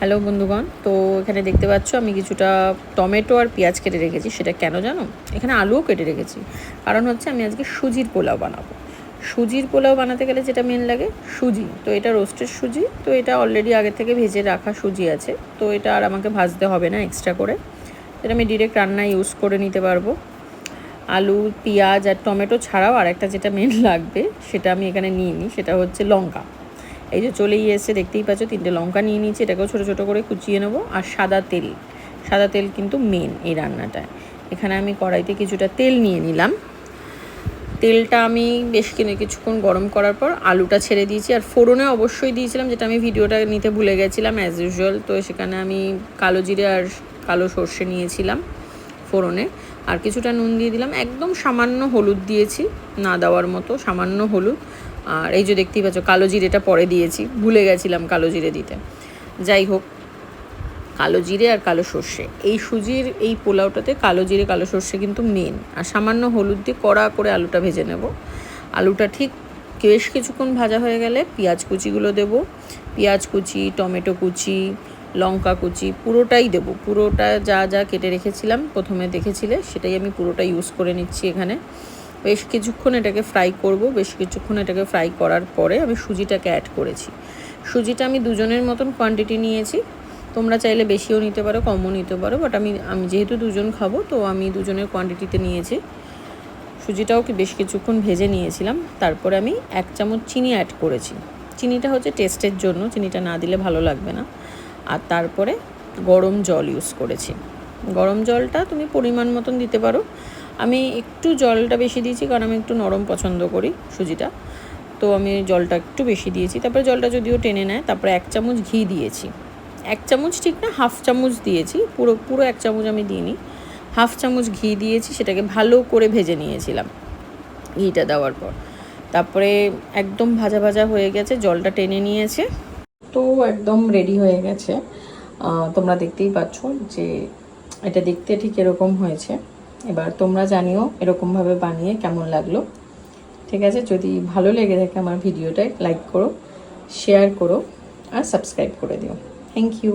Hello বন্ধুগণ, তো এখানে দেখতে পাচ্ছ আমি কিছুটা টমেটো আর পেঁয়াজ কেটে রেখেছি। সেটা কেন জানো? এখানে আলুও কেটে রেখেছি, কারণ হচ্ছে আমি আজকে সুজির পোলাও বানাবো। সুজির পোলাও বানাতে গেলে যেটা মেন লাগে সুজি। তো এটা রোস্টেড সুজি, তো এটা অলরেডি আগে থেকে ভেজে রাখা সুজি আছে, তো এটা আর আমাকে ভাজতে হবে না এক্সট্রা করে, এটা আমি ডিরেক্ট রান্নায় ইউজ করে নিতে পারবো। আলু, পেঁয়াজ আর টমেটো ছাড়াও আর একটা যেটা মেন লাগবে সেটা আমি এখানে নিয়ে নিই, সেটা হচ্ছে লঙ্কা। এই যে চলেই এসে দেখতেই পাচ্ছ, 3টে লঙ্কা নিয়ে নিয়েছি, এটাকেও ছোটো ছোটো করে কুচিয়ে নেবো। আর সাদা তেল কিন্তু মেন এই রান্নাটায়। এখানে আমি কড়াইতে কিছুটা তেল নিয়ে নিলাম। তেলটা আমি বেশ কিছুক্ষণ গরম করার পর আলুটা ছেড়ে দিয়েছি। আর ফোড়নে অবশ্যই দিয়েছিলাম, যেটা আমি ভিডিওটা নিতে ভুলে গেছিলাম অ্যাজ ইউজুয়াল। তো সেখানে আমি কালো জিরে আর কালো সর্ষে নিয়েছিলাম ফোড়নে, আর কিছুটা নুন দিয়ে দিলাম, একদম সামান্য হলুদ দিয়েছি, না দেওয়ার মতো সামান্য হলুদ। আর এই যে দেখতেই পাচ্ছ কালো জিরেটা পরে দিয়েছি, ভুলে গেছিলাম কালো জিরে দিতে। যাই হোক, কালো জিরে আর কালো সর্ষে, এই সুজির এই পোলাওটাতে কালো জিরে কালো সর্ষে কিন্তু মেন। আর সামান্য হলুদ দিয়ে কড়া করে আলুটা ভেজে নেব। আলুটা ঠিক বেশ কিছুক্ষণ ভাজা হয়ে গেলে পেঁয়াজ কুচিগুলো দেব। পেঁয়াজ কুচি, টমেটো কুচি, লঙ্কা কুচি পুরোটাই দেবো। পুরোটা যা যা কেটে রেখেছিলাম প্রথমে দেখেছিলে, সেটাই আমি পুরোটা ইউজ করে নিচ্ছি এখানে। বেশ কিছুক্ষণ এটাকে ফ্রাই করব। বেশ কিছুক্ষণ এটাকে ফ্রাই করার পরে আমি সুজিটাকে অ্যাড করেছি। সুজিটা আমি দুজনের মতন কোয়ান্টিটি নিয়েছি, তোমরা চাইলে বেশিও নিতে পারো, কমও নিতে পারো, বাট আমি যেহেতু দুজন খাবো তো আমি দুজনের কোয়ান্টিটিতে নিয়েছি। সুজিটাও বেশ কিছুক্ষণ ভেজে নিয়েছিলাম। তারপরে আমি 1 চামচ চিনি অ্যাড করেছি। চিনিটা হচ্ছে টেস্টের জন্য, চিনিটা না দিলে ভালো লাগবে না। আর তারপরে গরম জল ইউজ করেছি। গরম জলটা তুমি পরিমাণ মতন দিতে পারো। আমি একটু জলটা বেশি দিয়েছি, কারণ আমি একটু নরম পছন্দ করি সুজিটা, তো আমি জলটা একটু বেশি দিয়েছি। তারপরে জলটা যদিও টেনে নেয়। তারপরে 1 চামচ ঘি দিয়েছি। 1 চামচ ঠিক না, হাফ চামচ দিয়েছি, পুরো 1 চামচ আমি দিইনি, হাফ চামচ ঘি দিয়েছি। সেটাকে ভালো করে ভেজে নিয়েছিলাম ঘিটা দেওয়ার পর। তারপরে একদম ভাজা ভাজা হয়ে গেছে, জলটা টেনে নিয়েছে, তো একদম রেডি হয়ে গেছে। তোমরা দেখতেই পাচ্ছ যে এটা দেখতে ঠিক এরকম হয়েছে। এবার তোমরা জানিও এরকমভাবে বানিয়ে কেমন লাগলো। ঠিক আছে, যদি ভালো লেগে থাকে আমার ভিডিওটায় লাইক করো, শেয়ার করো আর সাবস্ক্রাইব করে দিও। Thank you.